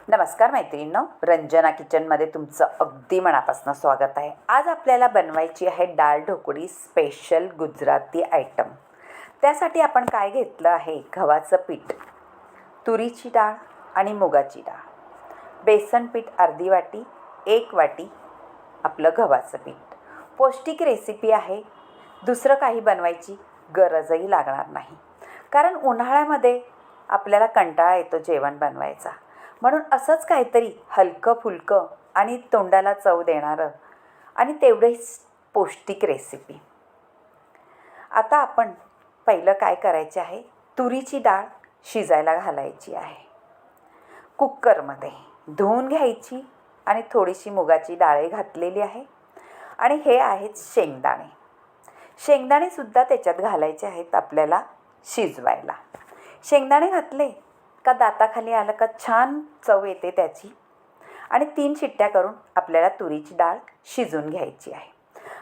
नमस्कार मैत्रिणींनो, रंजना किचनमध्ये तुमचं अगदी मनापासून स्वागत आहे. आज आपल्याला बनवायची आहे डाळ ढोकळी स्पेशल गुजराती आयटम. त्यासाठी आपण काय घेतलं आहे? गव्हाचं पीठ, तुरीची डाळ आणि मुगाची डाळ, बेसन पीठ अर्धी वाटी, 1 वाटी आपलं गव्हाचं पीठ. पौष्टिक रेसिपी आहे. दुसरं काही बनवायची गरजही लागणार नाही, कारण उन्हाळ्यामध्ये आपल्याला कंटाळा येतो जेवण बनवायचा. म्हणून असंच काहीतरी हलकं फुलकं आणि तोंडाला चव देणारं आणि तेवढेच पौष्टिक रेसिपी. आता आपण पहिलं काय करायचे आहे, तुरीची डाळ शिजायला घालायची आहे. कुकरमध्ये धुवून घ्यायची आणि थोडीशी मुगाची डाळ घातलेली आहे. आणि हे आहेत शेंगदाणे. शेंगदाणेसुद्धा त्याच्यात घालायचे आहेत आपल्याला शिजवायला. शेंगदाणे घातले का दाताखाली आलं का छान चव येते त्याची. आणि 3 शिट्ट्या करून आपल्याला तुरीची डाळ शिजून घ्यायची आहे.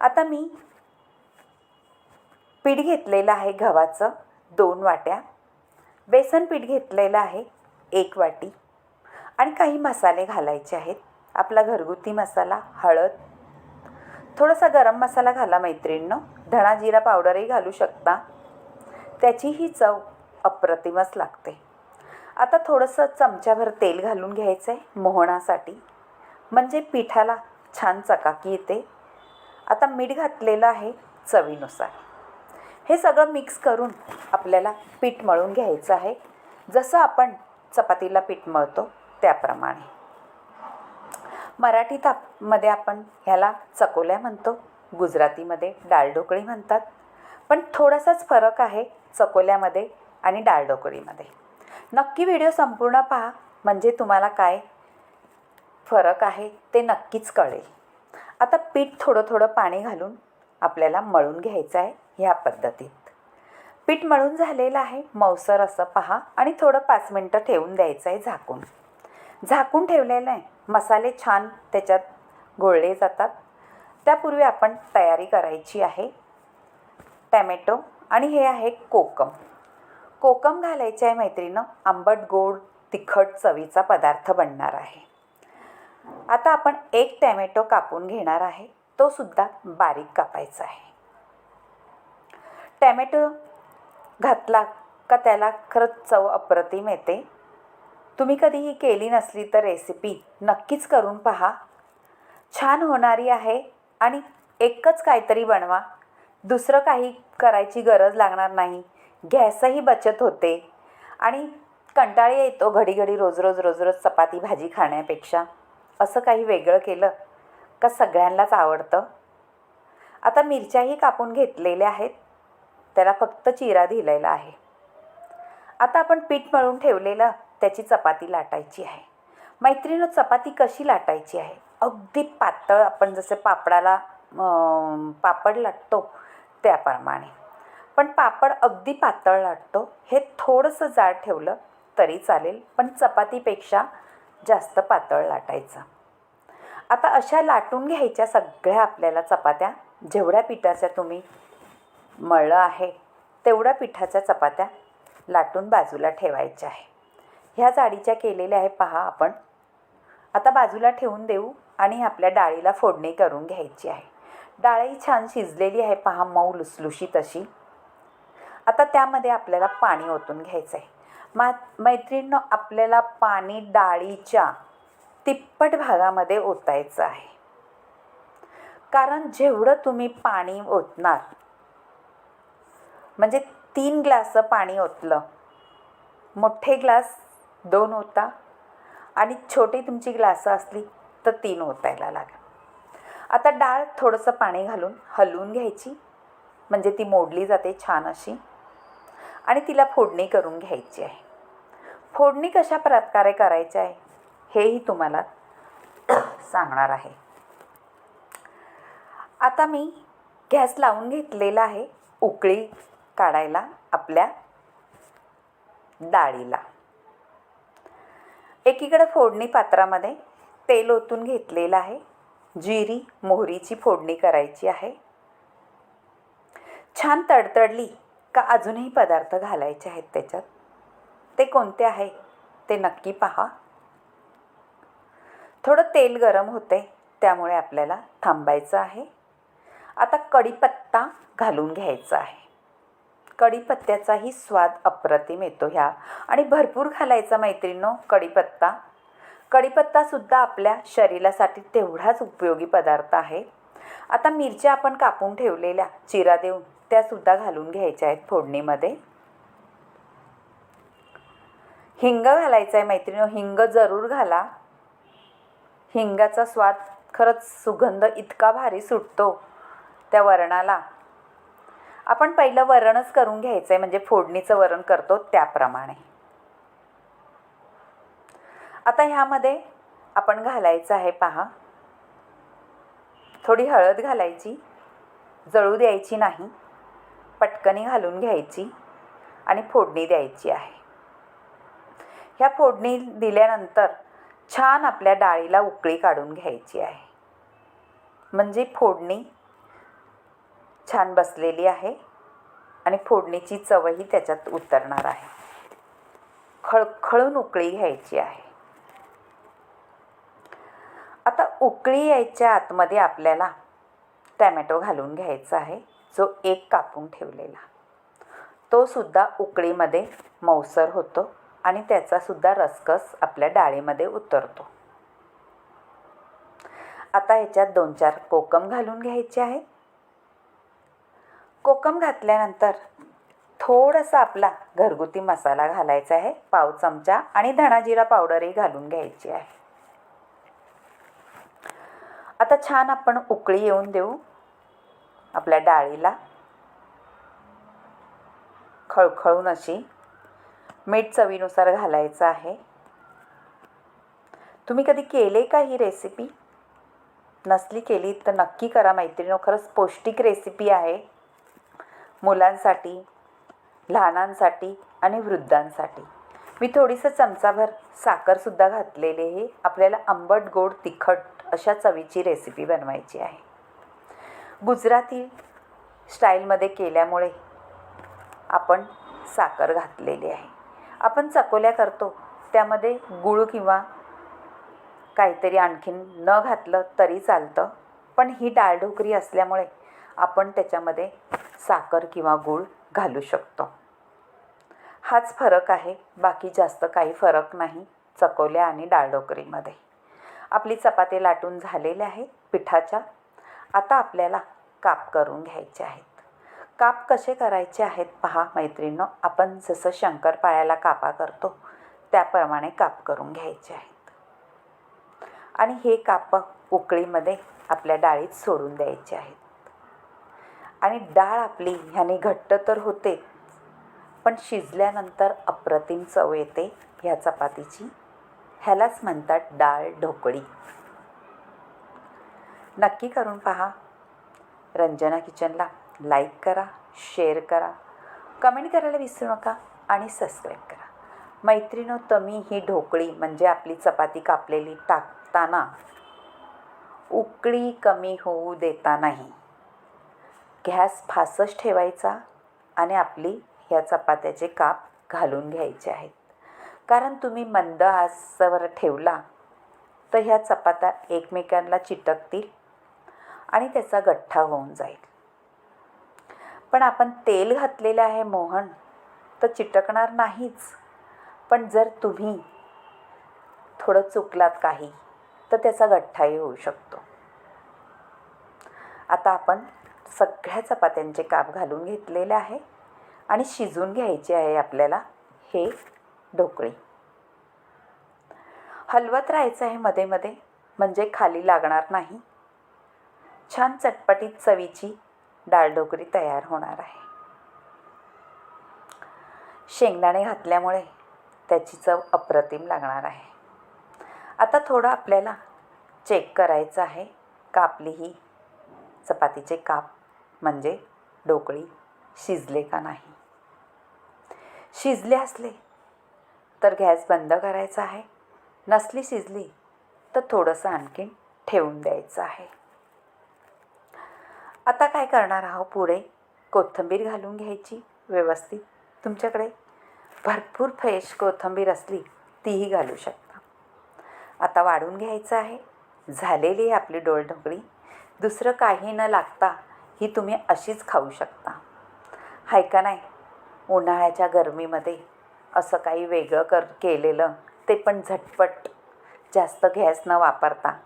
आता मी पीठ घेतलेलं आहे गव्हाचं 2 वाट्या, बेसन पीठ घेतलेलं आहे 1 वाटी आणि काही मसाले घालायचे आहेत. आपला घरगुती मसाला, हळद, थोडासा गरम मसाला घाला मैत्रिणींनो, धणा जिरा पावडरही घालू शकता, त्याचीही चव अप्रतिमच लागते. आता थोडंसं चमच्याभर तेल घालून घ्यायचं आहे मोहनासाठी, म्हणजे पिठाला छान चकाकी येते. आता मीठ घातलेलं आहे चवीनुसार. हे सगळं मिक्स करून आपल्याला पीठ मळून घ्यायचं आहे, जसं आपण चपातीला पीठ मळतो त्याप्रमाणे. मराठीमध्ये आपण ह्याला चकोल्या म्हणतो, गुजरातीमध्ये डाळ ढोकळी म्हणतात. पण थोडासाच फरक आहे चकोल्यामध्ये आणि डाळ ढोकळीमध्ये. नक्की व्हिडिओ संपूर्ण पहा, म्हणजे तुम्हाला काय फरक आहे ते नक्कीच कळेल. आता पीठ थोडं थोडं पाणी घालून आपल्याला मळून घ्यायचं आहे ह्या पद्धतीत. पीठ मळून झालेलं आहे मौसर असं पहा आणि थोडं 5 मिनटं ठेवून द्यायचं आहे झाकून. झाकून ठेवलेलं आहे, मसाले छान त्याच्यात घोळले जातात. त्यापूर्वी आपण तयारी करायची आहे. टॅमॅटो आणि हे आहे कोकम. कोकम घालायचे आहे मैत्रिणींनो, आंबट गोड तिखट चवीचा पदार्थ बनणार आहे. आता आपण 1 टॅमॅटो कापून घेणार आहे, तो सुद्धा बारीक कापायचा आहे. टॅमॅटो घातला का त्याला खरंच चव अप्रतिम येते. तुम्ही कधीही केली नसली तर रेसिपी नक्कीच करून पहा, छान होणारी आहे. आणि एकच काहीतरी बनवा, दुसरं काही करायची गरज लागणार नाही. गॅसही बचत होते आणि कंटाळा येतो घडी घडी रोज रोज चपाती भाजी खाण्यापेक्षा. असं काही वेगळं केलं का सगळ्यांनाच आवडतं. आता मिरच्याही कापून घेतलेल्या आहेत, त्याला फक्त चिरा दिलेला आहे. आता आपण पीठ मळून ठेवलेलं त्याची चपाती लाटायची आहे. मैत्रिणींनो, चपाती कशी लाटायची आहे? अगदी पातळ, आपण जसे पापडाला पापड लाटतो त्याप्रमाणे. पण पापड अगदी पातळ लाटतो, हे थोडंसं जाड ठेवलं तरी चालेल, पण चपातीपेक्षा जास्त पातळ लाटायचं. आता अशा लाटून घ्यायच्या सगळ्या आपल्याला चपात्या. जेवढ्या पिठाच्या तुम्ही मळलं आहे तेवढ्या पिठाच्या चपात्या लाटून बाजूला ठेवायच्या आहे. ह्या जाडीच्या केलेल्या आहे पहा आपण. आता बाजूला ठेवून देऊ आणि आपल्या डाळीला फोडणी करून घ्यायची आहे. डाळही छान शिजलेली आहे पहा, मऊ लुसलुशीत अशी. आता त्यामध्ये आपल्याला पाणी ओतून घ्यायचं आहे. मैत्रिणींनो, आपल्याला पाणी डाळीच्या तिप्पट भागामध्ये ओतायचं आहे, कारण जेवढं तुम्ही पाणी ओतणार, म्हणजे 3 ग्लास पाणी ओतलं, मोठे ग्लास 2 ओता आणि छोटी तुमची ग्लास असली तर 3 ओतायला लागेल. आता डाळ थोडंसं पाणी घालून हलवून घ्यायची, म्हणजे ती मोडली जाते छान अशी. आणि तिला फोडणी करून घ्यायची आहे. फोडणी कशा प्रकारे करायची आहे हेही तुम्हाला सांगणार आहे. आता मी गॅस लावून घेतलेला आहे उकळी काढायला आपल्या डाळीला. एकीकडे फोडणी पात्रामध्ये तेल ओतून घेतलेलं आहे. जिरी मोहरीची फोडणी करायची आहे. छान तडतडली का अजूनही पदार्थ घालायचे आहेत त्याच्यात. ते कोणते आहे ते नक्की पहा. थोडं तेल गरम होते, त्यामुळे आपल्याला थांबायचं आहे. आता कढीपत्ता घालून घ्यायचा आहे. कढीपत्त्याचाही स्वाद अप्रतिम येतो ह्या, आणि भरपूर घालायचा मैत्रिणींनो कढीपत्ता. कढीपत्तासुद्धा आपल्या शरीरासाठी तेवढाच उपयोगी पदार्थ आहे. आता मिरच्या आपण कापून ठेवलेल्या चिरा देऊन त्यासुद्धा घालून घ्यायच्या आहेत फोडणीमध्ये. हिंग घालायचं आहे मैत्रिणींनो, हिंग जरूर घाला. हिंगाचा स्वाद खरंच सुगंध इतका भारी सुटतो त्या वरणाला. आपण पहिलं वरणच करून घ्यायचं आहे, म्हणजे फोडणीचं वरण करतो त्याप्रमाणे. आता ह्यामध्ये आपण घालायचं आहे पहा, थोडी हळद घालायची, जळू द्यायची नाही, पटकनी घालून घ्यायची आणि फोडणी द्यायची आहे. ह्या फोडणी दिल्यानंतर छान आपल्या डाळीला उकळी काढून घ्यायची आहे, म्हणजे फोडणी छान बसलेली आहे आणि फोडणीची चवही त्याच्यात उतरणार आहे. खळखळून उकळी घ्यायची आहे. आता उकळी यायच्या आतमध्ये आपल्याला टॅमॅटो घालून घ्यायचा आहे, जो एक कापून ठेवलेला. तो सुद्धा उकळीमध्ये मऊसर होतो आणि त्याचासुद्धा रसकस आपल्या डाळीमध्ये उतरतो. आता ह्याच्यात 2-4 कोकम घालून घ्यायचे आहे. कोकम घातल्यानंतर थोडासा आपला घरगुती मसाला घालायचा आहे, पाव चमचा, आणि धणाजिरा पावडरही घालून घ्यायची आहे. आता छान आपण उकळी येऊन देऊ आपल्या डाळीला, खळखळून अशी. मीठ चवीनुसार घालायचं आहे. तुम्ही कधी केले का ही रेसिपी? नसली केली तर नक्की करा मैत्रिणींनो, खरंच पौष्टिक रेसिपी आहे. मुलांसाठी, लहानांसाठी आणि वृद्धांसाठी. मी थोडीसं चमचाभर साखरसुद्धा घातलेली आहे. आपल्याला आंबट गोड तिखट अशा चवीची रेसिपी बनवायची आहे. गुजराती स्टाईलमध्ये केल्यामुळे आपण साखर घातलेली आहे. आपण चकोल्या करतो त्यामध्ये गूळ किंवा काहीतरी आणखीन न घातलं तरी चालतं, पण ही डाळ ढोकरी असल्यामुळे आपण त्याच्यामध्ये साखर किंवा गूळ घालू शकतो. हाच फरक आहे, बाकी जास्त काही फरक नाही चकोल्या आणि डाळ ढोकरीमध्ये. आपली चपाती लाटून झालेली आहे पिठाच्या. आता आपल्याला काप करून घ्यायचे आहेत. काप कसे करायचे आहेत पहा मैत्रिणींनो, आपण जसं शंकरपाळ्याला कापा करतो त्याप्रमाणे काप करून घ्यायचे आहेत. आणि हे काप उकळीमध्ये आपल्या डाळीत सोडून द्यायचे आहेत. आणि डाळ आपली ह्याने घट्ट तर होते, पण शिजल्यानंतर अप्रतिम चव येते ह्या चपातीची. ह्यालाच म्हणतात डाळ ढोकळी. नक्की करून पहा. रंजना किचनला लाईक करा, शेअर करा, कमेंट करायला विसरू नका आणि सबस्क्राईब करा. मैत्रिणींनो, तुम्ही ही ढोकळी म्हणजे आपली चपाती कापलेली टाकताना उकळी कमी होऊ देता नाही. गॅस फास्टच ठेवायचा आणि आपली ह्या चपात्याचे काप घालून घ्यायचे आहेत. कारण तुम्ही मंद आचेवर ठेवला तर ह्या चपात्या एकमेकांना चिटकतील आणि त्याचा गठ्ठा होऊन जाईल. पण आपण तेल घातलेलं आहे मोहन, तर चिटकणार नाहीच. पण जर तुम्ही थोडं चुकलात काही तर त्याचा गठ्ठाही होऊ शकतो. आता आपण सगळ्या चपात्यांचे काप घालून घेतलेले आहे आणि शिजवून घ्यायचे आहे आपल्याला हे ढोकळी. हलवत राहायचं आहे मध्ये मध्ये, म्हणजे खाली लागणार नाही. छान चटपटीत चवीची डाळ ढोकळी तयार होणार आहे. शेंगदाणे घातल्यामुळे त्याची चव अप्रतिम लागणार आहे. आता थोडं आपल्याला चेक करायचं आहे का आपली ही चपातीचे काप म्हणजे ढोकळी शिजले का नाही. शिजले असले तर गॅस बंद करायचा आहे. नसली शिजली तर थोडंसं आणखीन ठेवून द्यायचं आहे. आता काय करणार आहोत, पुढे कोथिंबीर घालून घ्यायची व्यवस्थित. तुमच्याकडे भरपूर फ्रेश कोथिंबीर असली तीही घालू शकता. आता वाढून घ्यायचं आहे. झालेली आहे आपली ढोकळी. दुसरं काही न लागता ही तुम्ही अशीच खाऊ शकता. हाय का नाही? उन्हाळ्याच्या गरमीमध्ये असं काही वेगळं केलेलं, ते पण झटपट, जास्त गॅस न वापरता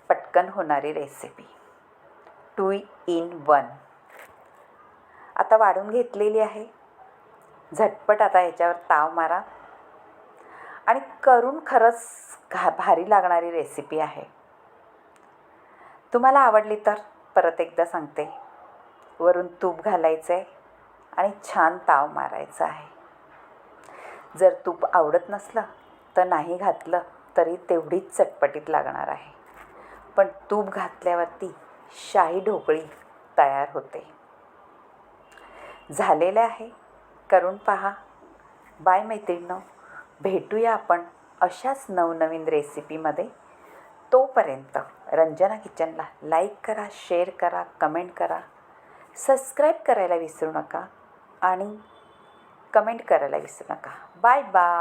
पटकन होणारी रेसिपी. 2 in 1. आता वाढून घेतलेली आहे. झटपट आता याच्यावर ताव मारा आणि करून खरंच भारी लागणारी रेसिपी आहे. तुम्हाला आवडली तर परत एकदा सांगते, वरून तूप घालायचं आहे आणि छान ताव मारायचा आहे. जर तूप आवडत नसलं तर नाही घातलं तरी तेवढीच चटपटीत लागणार आहे. पण तूप घातल्यावरती शाही ढोकळी तयार होते. झालेलं आहे. करून पहा. बाय मैत्रिणींनो. भेटूया आपण अशाच नवनवीन रेसिपीमध्ये. तोपर्यंत रंजना किचनला लाईक करा, शेअर करा, कमेंट करा, सबस्क्राईब करायला विसरू नका आणि कमेंट करायला विसरू नका. Bye bye.